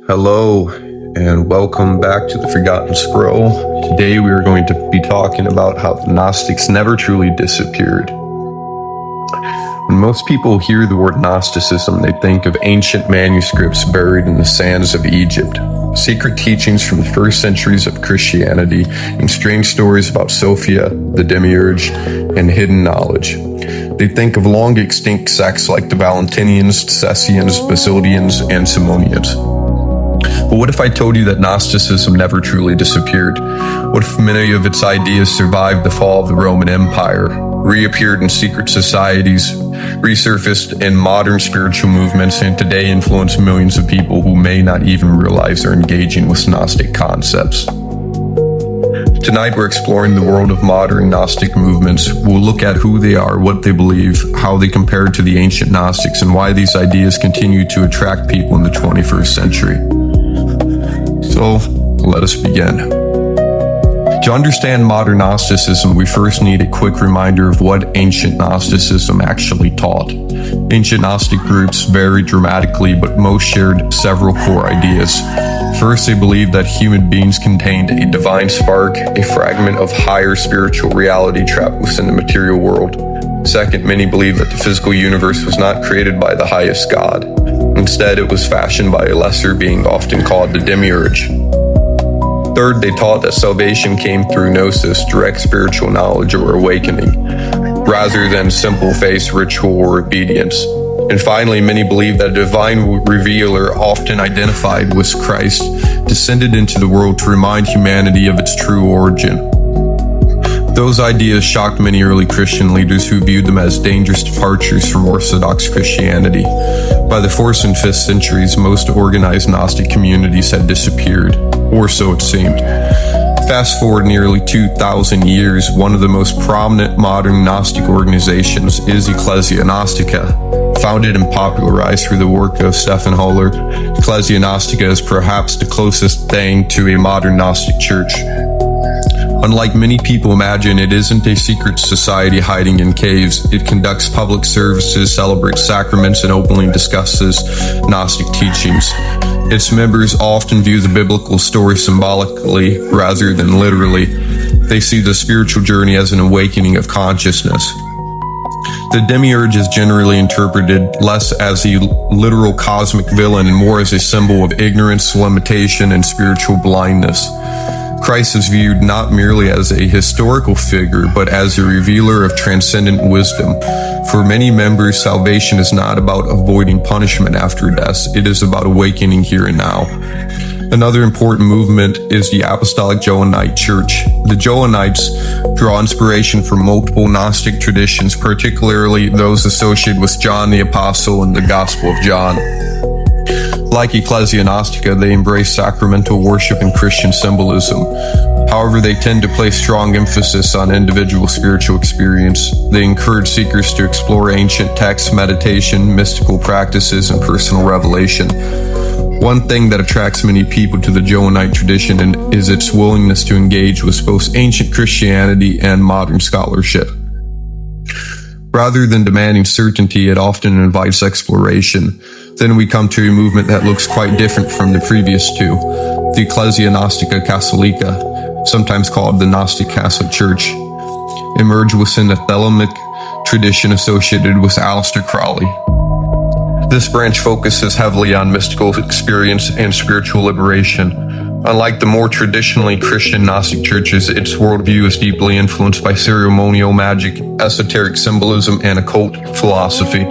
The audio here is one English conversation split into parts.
Hello, and welcome back to the Forgotten Scroll. Today we are going to be talking about how the Gnostics never truly disappeared. When most people hear the word Gnosticism, they think of ancient manuscripts buried in the sands of Egypt, secret teachings from the first centuries of Christianity, and strange stories about Sophia, the Demiurge, and hidden knowledge. They think of long extinct sects like the Valentinians, Sethians, Basilidians, and Simonians. But what if I told you that Gnosticism never truly disappeared? What if many of its ideas survived the fall of the Roman Empire, reappeared in secret societies, resurfaced in modern spiritual movements, and today influence millions of people who may not even realize they're engaging with Gnostic concepts? Tonight we're exploring the world of modern Gnostic movements. We'll look at who they are, what they believe, how they compare to the ancient Gnostics, and why these ideas continue to attract people in the 21st century. So, let us begin. To understand modern Gnosticism, we first need a quick reminder of what ancient Gnosticism actually taught. Ancient Gnostic groups varied dramatically, but most shared several core ideas. First, they believed that human beings contained a divine spark, a fragment of higher spiritual reality trapped within the material world. Second, many believed that the physical universe was not created by the highest God. Instead, it was fashioned by a lesser being, often called the Demiurge. Third, they taught that salvation came through gnosis, direct spiritual knowledge or awakening, rather than simple faith, ritual, or obedience. And finally, many believed that a divine revealer, often identified with Christ, descended into the world to remind humanity of its true origin. Those ideas shocked many early Christian leaders who viewed them as dangerous departures from Orthodox Christianity. By the 4th and 5th centuries, most organized Gnostic communities had disappeared, or so it seemed. Fast forward nearly 2,000 years, one of the most prominent modern Gnostic organizations is Ecclesia Gnostica. Founded and popularized through the work of Stephen Holler, Ecclesia Gnostica is perhaps the closest thing to a modern Gnostic church. Unlike many people imagine, it isn't a secret society hiding in caves. It conducts public services, celebrates sacraments, and openly discusses Gnostic teachings. Its members often view the biblical story symbolically rather than literally. They see the spiritual journey as an awakening of consciousness. The Demiurge is generally interpreted less as a literal cosmic villain and more as a symbol of ignorance, limitation, and spiritual blindness. Christ is viewed not merely as a historical figure, but as a revealer of transcendent wisdom. For many members, salvation is not about avoiding punishment after death. It is about awakening here and now. Another important movement is the Apostolic Johannite Church. The Johannites draw inspiration from multiple Gnostic traditions, particularly those associated with John the Apostle and the Gospel of John. Like Ecclesia Gnostica, they embrace sacramental worship and Christian symbolism. However, they tend to place strong emphasis on individual spiritual experience. They encourage seekers to explore ancient texts, meditation, mystical practices, and personal revelation. One thing that attracts many people to the Johannite tradition is its willingness to engage with both ancient Christianity and modern scholarship. Rather than demanding certainty, it often invites exploration. Then we come to a movement that looks quite different from the previous two, the Ecclesia Gnostica Catholica, sometimes called the Gnostic Catholic Church, emerged within the Thelemic tradition associated with Aleister Crowley. This branch focuses heavily on mystical experience and spiritual liberation. Unlike the more traditionally Christian Gnostic churches, its worldview is deeply influenced by ceremonial magic, esoteric symbolism, and occult philosophy.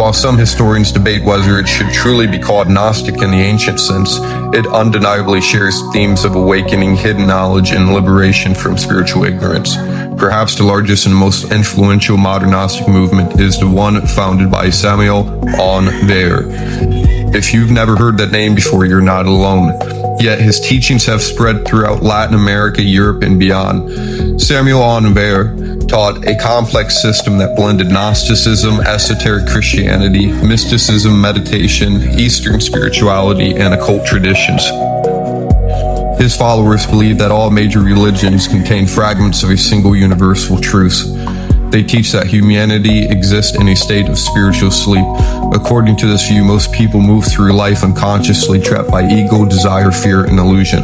While some historians debate whether it should truly be called Gnostic in the ancient sense, it undeniably shares themes of awakening, hidden knowledge, and liberation from spiritual ignorance. Perhaps the largest and most influential modern Gnostic movement is the one founded by Samael Aun Weor. If you've never heard that name before, you're not alone. Yet his teachings have spread throughout Latin America, Europe, and beyond. Samael Aun Weor taught a complex system that blended Gnosticism, esoteric Christianity, mysticism, meditation, Eastern spirituality, and occult traditions. His followers believed that all major religions contain fragments of a single universal truth. They teach that humanity exists in a state of spiritual sleep. According to this view, most people move through life unconsciously, trapped by ego, desire, fear, and illusion.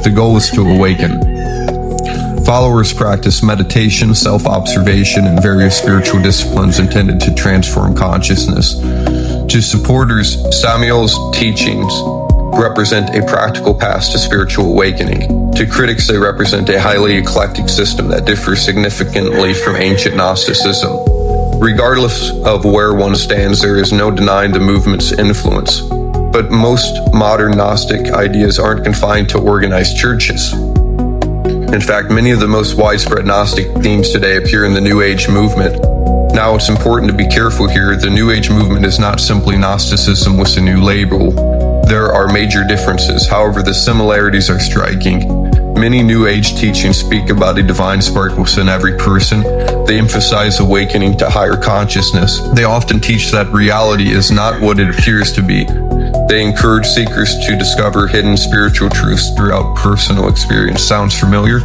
The goal is to awaken. Followers practice meditation, self-observation, and various spiritual disciplines intended to transform consciousness. To supporters, Samael's teachings represent a practical path to spiritual awakening. To critics, they represent a highly eclectic system that differs significantly from ancient Gnosticism. Regardless of where one stands, there is no denying the movement's influence. But most modern Gnostic ideas aren't confined to organized churches. In fact, many of the most widespread Gnostic themes today appear in the New Age movement. Now, it's important to be careful here. The New Age movement is not simply Gnosticism with a new label. There are major differences. However, the similarities are striking. Many New Age teachings speak about a divine spark within every person. They emphasize awakening to higher consciousness. They often teach that reality is not what it appears to be. They encourage seekers to discover hidden spiritual truths throughout personal experience. Sounds familiar?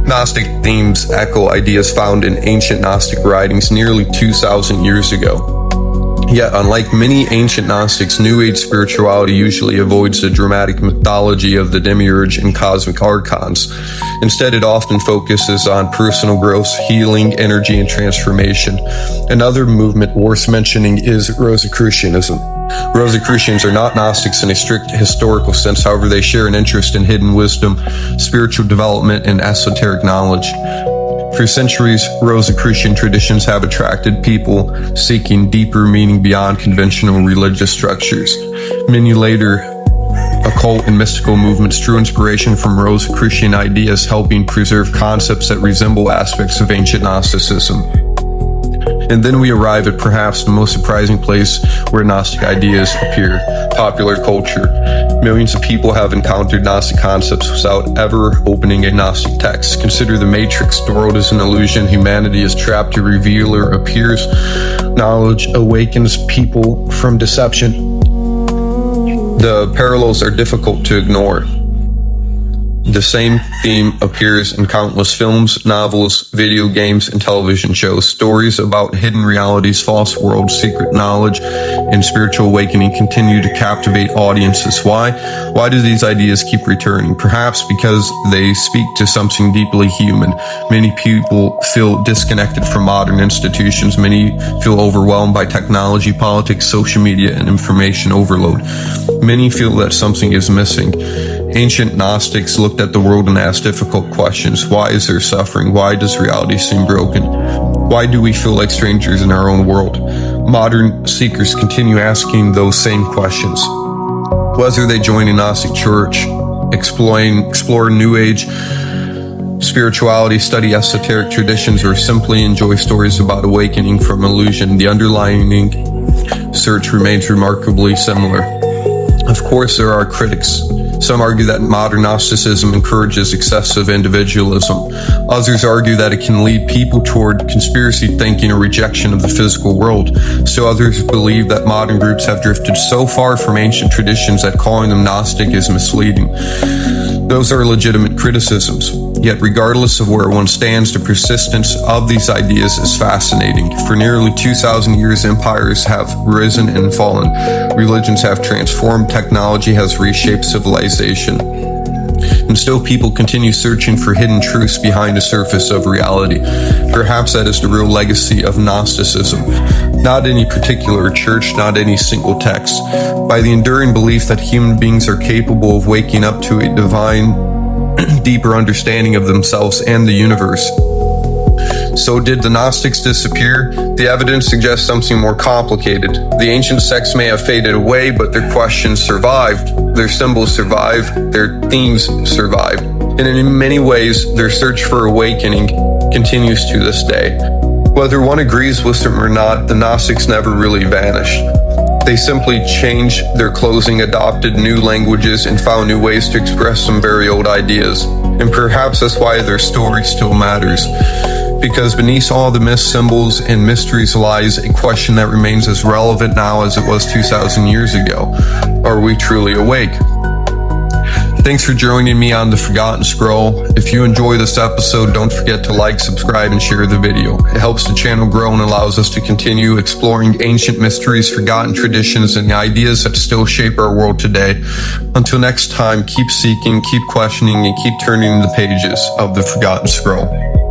Gnostic themes echo ideas found in ancient Gnostic writings nearly 2,000 years ago. Yet, unlike many ancient Gnostics, New Age spirituality usually avoids the dramatic mythology of the Demiurge and cosmic archons. Instead, it often focuses on personal growth, healing, energy, and transformation. Another movement worth mentioning is Rosicrucianism. Rosicrucians are not Gnostics in a strict historical sense. However, they share an interest in hidden wisdom, spiritual development, and esoteric knowledge. For centuries, Rosicrucian traditions have attracted people seeking deeper meaning beyond conventional religious structures. Many later occult and mystical movements drew inspiration from Rosicrucian ideas, helping preserve concepts that resemble aspects of ancient Gnosticism. And then we arrive at perhaps the most surprising place where Gnostic ideas appear: popular culture. Millions of people have encountered Gnostic concepts without ever opening a Gnostic text. Consider the Matrix. The world is an illusion. Humanity is trapped. A revealer appears. Knowledge awakens people from deception. The parallels are difficult to ignore. The same theme appears in countless films, novels, video games, and television shows. Stories about hidden realities, false worlds, secret knowledge, and spiritual awakening continue to captivate audiences. Why? Why do these ideas keep returning? Perhaps because they speak to something deeply human. Many people feel disconnected from modern institutions. Many feel overwhelmed by technology, politics, social media, and information overload. Many feel that something is missing. Ancient Gnostics looked at the world and asked difficult questions. Why is there suffering? Why does reality seem broken? Why do we feel like strangers in our own world? Modern seekers continue asking those same questions. Whether they join a Gnostic church, explore New Age spirituality, study esoteric traditions, or simply enjoy stories about awakening from illusion, the underlying search remains remarkably similar. Of course, there are critics. Some argue that modern Gnosticism encourages excessive individualism. Others argue that it can lead people toward conspiracy thinking or rejection of the physical world. Still others believe that modern groups have drifted so far from ancient traditions that calling them Gnostic is misleading. Those are legitimate criticisms. Yet regardless of where one stands, the persistence of these ideas is fascinating. For nearly 2,000 years, empires have risen and fallen. Religions have transformed. Technology has reshaped civilization. And still people continue searching for hidden truths behind the surface of reality. Perhaps that is the real legacy of Gnosticism. Not any particular church, not any single text. By the enduring belief that human beings are capable of waking up to a divine, deeper understanding of themselves and the universe. So did the Gnostics disappear? The evidence suggests something more complicated. The ancient sects may have faded away, but their questions survived. Their symbols survived. Their themes survived. And in many ways, their search for awakening continues to this day. Whether one agrees with them or not, the Gnostics never really vanished. They simply changed their clothing, adopted new languages, and found new ways to express some very old ideas. And perhaps that's why their story still matters. Because beneath all the myths, symbols, and mysteries lies a question that remains as relevant now as it was 2,000 years ago. Are we truly awake? Thanks for joining me on The Forgotten Scroll. If you enjoy this episode, don't forget to like, subscribe, and share the video. It helps the channel grow and allows us to continue exploring ancient mysteries, forgotten traditions, and the ideas that still shape our world today. Until next time, keep seeking, keep questioning, and keep turning the pages of The Forgotten Scroll.